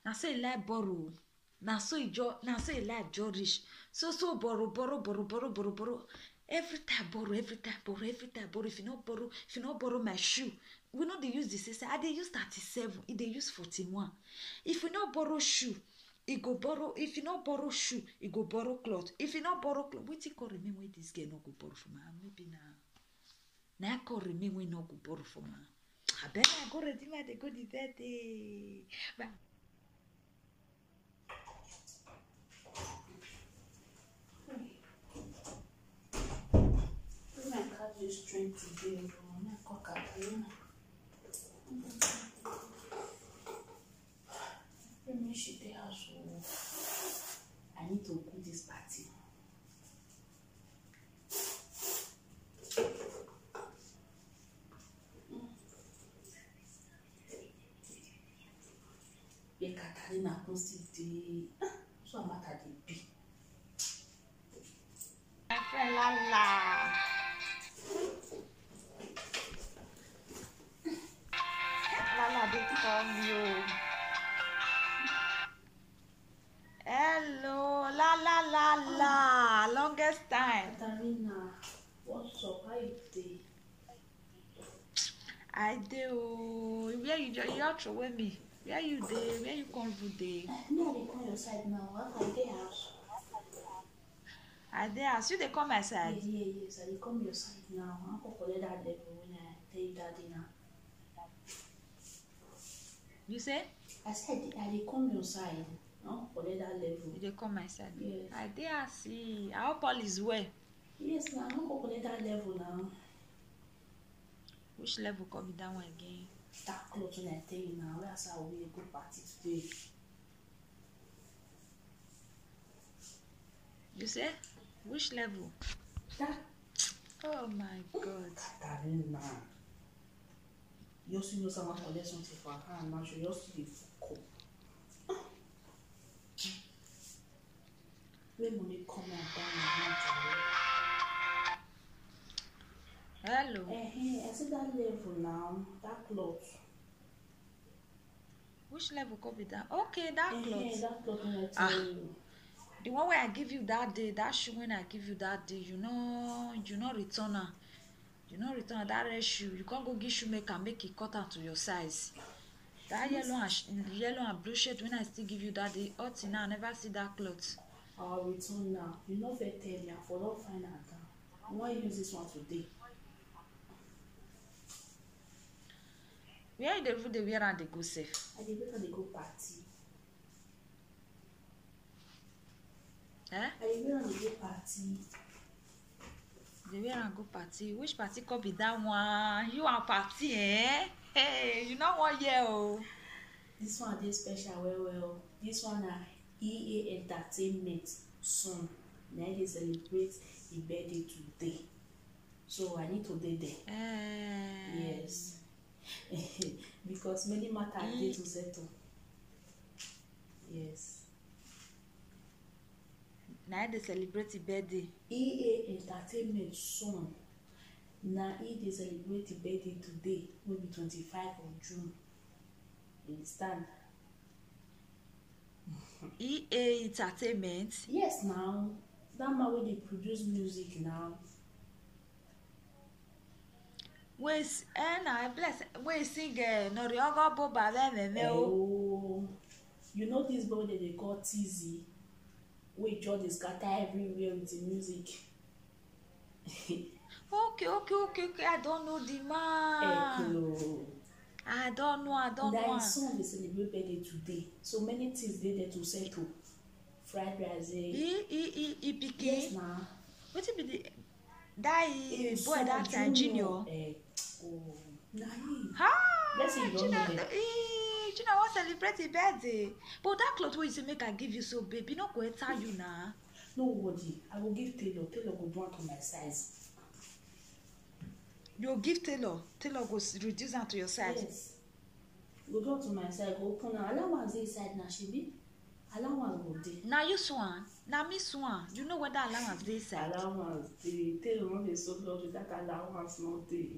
na so e like borrow. Na so e like just rich. So borrow. Every time borrow. If you not borrow my shoe, we no dey use the 6. I dey use 37. E dey use 41. If we not borrow shoe, e go borrow. If you not borrow shoe, e go borrow cloth. If you not borrow cloth, wetin come remain wey this girl no go borrow from her? Maybe na come remain wey no go borrow from her. Abeg, I go ready my dey go the birthday. Bye. This drink today, I need to go this party. Yeah, Katarina constantly. So I'm at the B. La. Lala, they come you. Hello, la. Longest time. Katarina, what's up? How you doing? I do. Where you out with me? Where you dey? Where you come for dey? No, they come your side now. How can they house? I dey house. You dey come my side? Yes. I dey come your side now. I go collect that level when I tell you that dinner. You say? I said I dey come your side. No, collect that level. You dey come my side? Yes. I dey house. I hope all is well. Yes, now I go collect that level now. Which level come be that one again? That cloth when I tell you now. Where I say I will be a good party today. You say? Which level? That. Oh my God. Katarina. You also know someone collect something for her and now she just dey fuck up. When money come and buy my hand. Hello. I see that level now. That cloth. Which level come be that? Okay, that cloth. That cloth when I tell you. The one where I give you that day, that shoe when I give you that day, you know return her. You know return that red shoe. You can't go give shoemaker make it cut out to your size. That yellow and blue shirt when I still give you that day, up till now I never see that cloth. I'll return now. You know if I tell me, I for don't find out. I want to use this one today. Where you dey wear and they go safe? I dey wear and they go party. Eh? I dey wear and they go party. They wear and go party. Which party could be that one? You are party, eh? Hey, you know what year? Oh. This one is special, well. This one is EA Entertainment soon. Now they celebrate the birthday today. So I need to be there. Yes. Because many matters need to settle. Yes. Now they celebrate the birthday. EA Entertainment soon. Now they celebrate the birthday today, maybe 25 of June. You understand? EA Entertainment? Yes, now. That man where they produce music now. We sing Noriogo Boba Oh, you know this boy that they call TZ? We just dey scatter everywhere with the music. Okay. I don't know the man. Eklo. I don't know. That is song they celebrate birthday today. So many things they there to settle. Fried rice. Pikin. Yes, now. What be the that boy that time Junior? Nah. Let's say you don't know it. Junior want celebrate his birthday. But that cloth wey you say make I give you so baby, no go enter you now. No worry, I will give Taylor. Taylor go do it to my size. You give Taylor. Taylor go reduce am to your size. Yes. Go do it to my size. Go open am. Allowance dey inside na shebi. Allowance go dey. Na you swan. Na me swan. You know whether allowance dey inside. Allowance dey. Taylor no dey so close with that allowance no dey.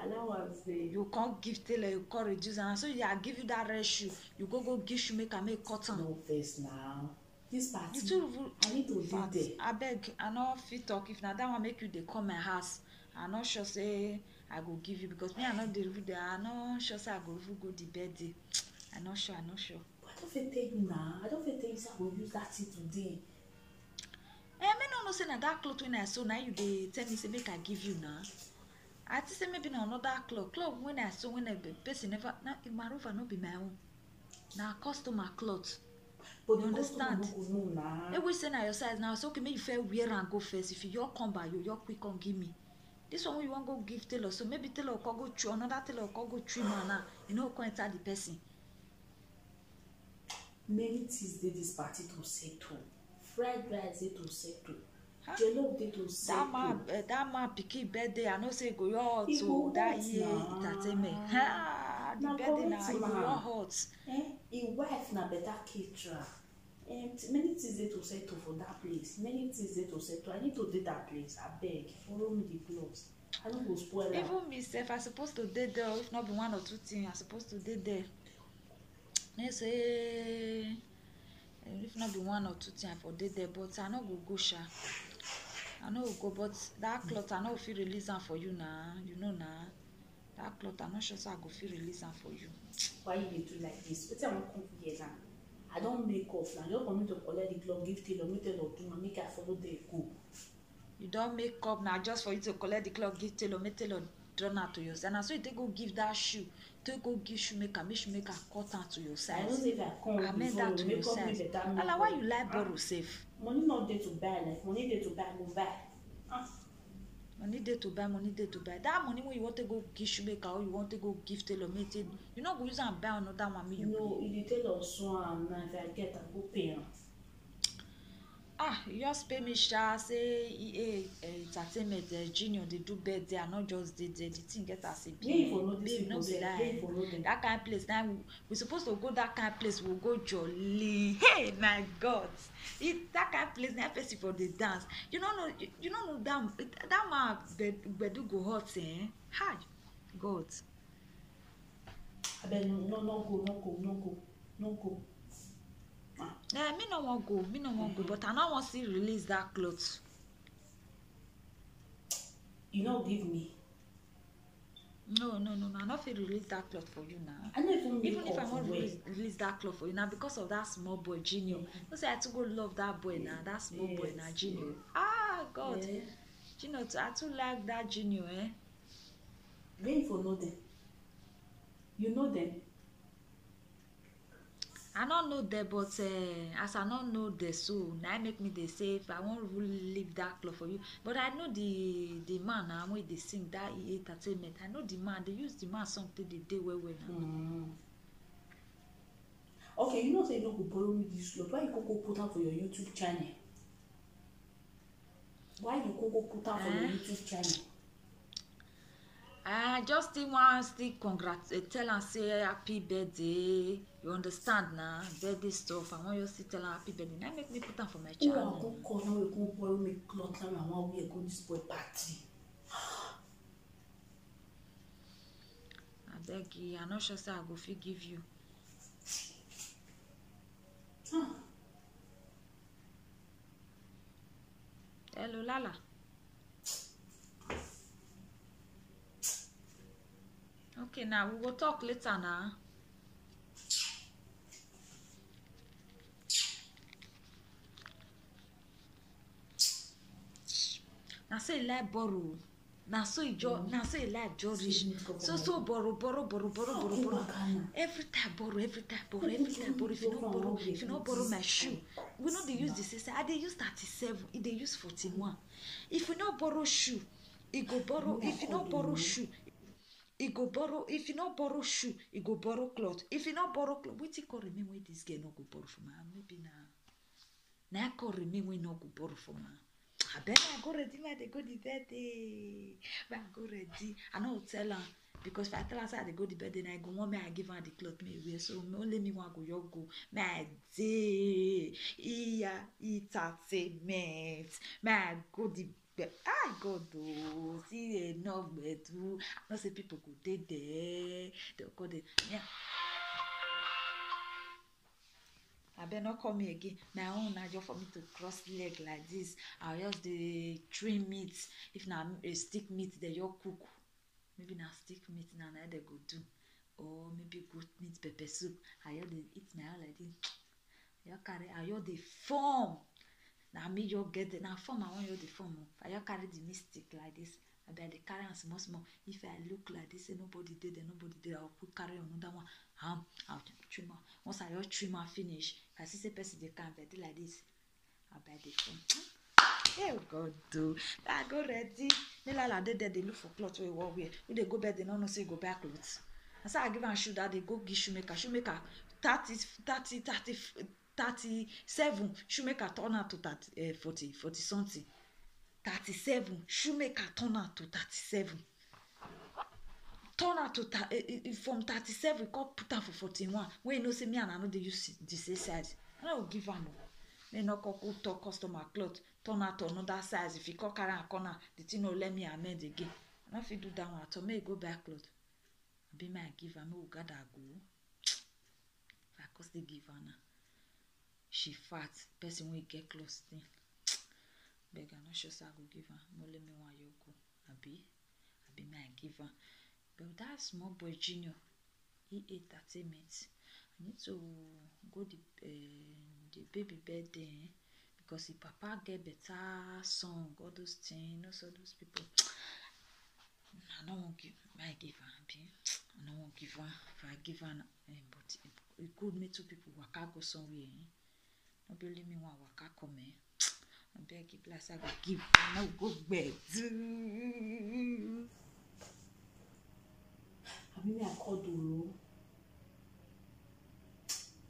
Allowance dey. You can't give tailor, you can't reduce, and so I give you that red shoe. You go give shoemaker make cotton. No face now. This party, You too, I need to fat. dey there. I beg, I no fit talk. If na that one make you dey come my house, I no sure say I go give you because me I no dey even there. I no sure say I go even go the birthday. I no sure. But I don't fit tell you now. I don't fit tell you say I go use that thing today. Me no know say na that cloth when I sew now you dey tell me say make I give you now. I think say maybe na another cloth when I sew when a person never na Marova no be my own. Na customer cloth. But you understand? We say na your size now. So okay, make you fair wear and go first. If you come by you quick come give me. This one you want go give tailor. So maybe tailor can go through another tailor can go through now. You know come enter the person. Many things dey this party to settle. Fried rice dey to settle. Jollof dey to settle. That man pikin birthday. I know say go your hot so that year entertainment. The birthday now it go your hot. Him wife na better caterer. Many things dey to settle for that place. Many things dey to settle. I need to dey that place. Abeg, follow me the clothes. I no go spoil am. Even me sef, I supposed to dey there. If not be one or two things, I supposed to dey there. They say if not be one or two things, I for dey there. But I no go sha. I no go. But that cloth, I no fit release am for you now. You know now. That cloth, I'm not sure so I go fit release am for you. Why you dey do like this? Wetin I wan come here now? I don make up now. Just for me to collect the cloth, give tailor, make tailor do am, make I follow there go. You don make up now just for you to collect the cloth, give tailor, make tailor draw am to your size. And so you take go give that shoe, take go give shoemaker, make shoemaker cut am to your size. I know say if I come made that to your size. Ala, why you like borrow safe? Money not there to buy, like money there to buy, go buy. Money dey to buy, money dey to buy. That money when you want to go give shoemaker or you want to go give tailor, make it, you not go use am buy another one. No, if the tailor sew am now, if I get am, go pay am. You just pay me sha say EA entertainment junior dey do birthday. I not just did the thing get as a babe, no be that kind of place. Now we supposed to go that kind of place. We'll go jolly. Hey my God, that kind of place. Now person for the dance. You don't know that man bedu go hot Hi, God. I no go. Me no want go, but I no want see release that cloth. You no give me. No, I not fit release that cloth for you now. I don't even if I want to release that cloth for you now because of that small boy Junior. You say I to go love that boy now, that small boy now Junior. God, Junior, I too like that Junior. Where you for know them? You know them? I don't know there, but as I don't know there, so now make me they say if I won't really leave that cloth for you. But I know the man now when they sing that entertainment. I know the man. They use the man something they do well now. Okay, you know say you no go borrow me this cloth. Why you go put out for your YouTube channel? Why you go put out for your YouTube channel? I just still want tell and say happy birthday. You understand now? Birthday stuff. I want you to tell her happy birthday. Now make me put them for my channel. Who call now? We go borrow me cloth now. I want we go this boy party. I beg you. I'm not sure say I go fit give you. Hello, Lala. Okay, now we will talk later now. Now say like borrow. Now so you like George. So borrow. Every time borrow. If you not borrow my shoe, we know they use this. Say they use 37. They use 41. If we not borrow shoe, it go borrow. If you not borrow shoe. He go borrow. If you not borrow shoe, he go borrow cloth. If you not borrow cloth, wait till call remain when this girl no go borrow from her. Maybe now call remain when no go borrow from her. I bet I go ready, man. They go the birthday. But I go ready. I know tell her because if I tell her say they go the birthday, I go want me I give her the cloth me wear. So only me want go. My day, entertainment. Man, go the I go do see enough do. I know say people go dey there. They'll go there. Yeah. I better not call me again. My own na just for me to cross leg like this. I'll just the trim meat. If na a stick meat, they just cook. Maybe na stick meat na they go do. Or maybe goat meat pepper soup. I just eat my own like this. I just carry. I just the form. Now me just get the now form. I want you the form. I just carry the meat stick like this. I be the carry and small. If I look like this, nobody did, nobody did. I'll put carry another one. I'll trim her. Once I just trim her finish, if I see the person they can't be like this, I'll buy the phone. Hey God, do I go ready? They like they look for clothes we wear. When they go bed, they don't know say go buy clothes. And so I give her shoe that they go give shoemaker. 37 shoemaker turn out to 40 something. 37 shoemaker turn out to 37. Turn out to from 37 come put am for 41. When you know say me and I know they use the same size. I no give am no. They no go talk customer cloth. Turn out to another size. If you come carry a corner, the thing no let me amend again. I no fit do that one. So may go buy cloth. Be my give am. Me gather go. If I cost the give her now. She fat. Person wey get clothes thing. Beg I no sure say I go give her. No let me want you go. Abi my give her. But that small boy Junior, he ate 30 minutes. I need to go the baby birthday because his papa get better song, all those things, also those people. I don't want to give my give her. I don't want to give her. If I give her, but it could me two people waka go somewhere. Not only me one waka come. I beg you, bless I go give. I go bed. Abi me I call Doro.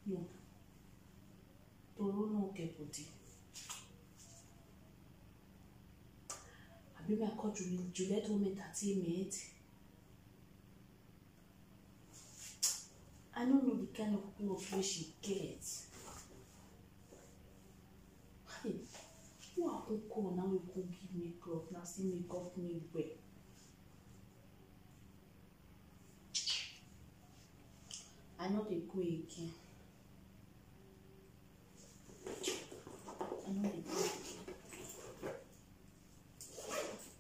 No. Doro no get body. Abi me I call Juliet home entertainment. I don't know the kind of clothes where she gets. Hey, you are going to call now you go give me clothes. Now see me up me wear. I know they go again.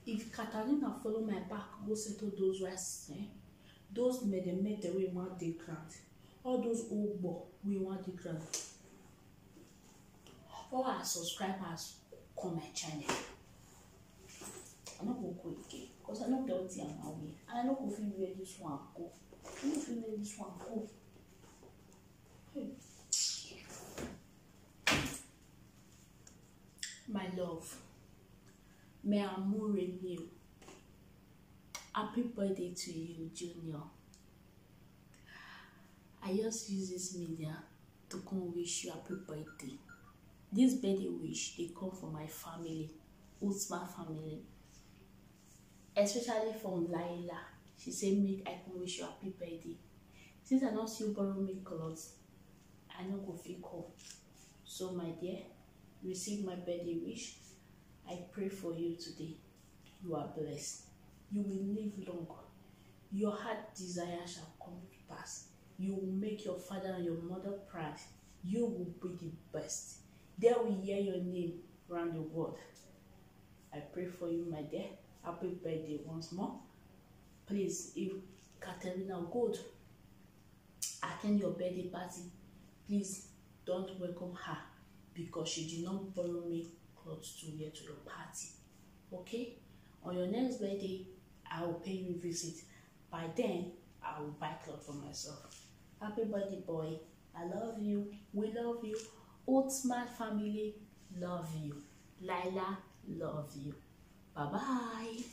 If Catalina follow my back, go settle those rests, those made the way one day grant. All those old boy we want the grant. All our subscribers come my channel. I'm not going to go again because I know the other thing my way. I know go feel where this one go. I know feel where this one go. My love, may amour renew. Happy birthday to you, Junior. I just use this media to come wish you happy birthday. This birthday wish, they come from my family, Usman family. Especially from Laila. She said, make I come wish you happy birthday. Since I don't see you borrow me clothes, I don't go feel cold. So my dear, receive my birthday wish. I pray for you today. You are blessed. You will live long. Your heart desire shall come to pass. You will make your father and your mother proud. You will be the best. They will hear your name around the world. I pray for you, my dear. Happy birthday once more. Please, if Katerina good, attend your birthday party. Please don't welcome her because she did not borrow me clothes to wear to your party. Okay? On your next birthday, I will pay you a visit. By then, I will buy clothes for myself. Happy birthday, boy. I love you. We love you. Old Smart family, love you. Laila, love you. Bye-bye.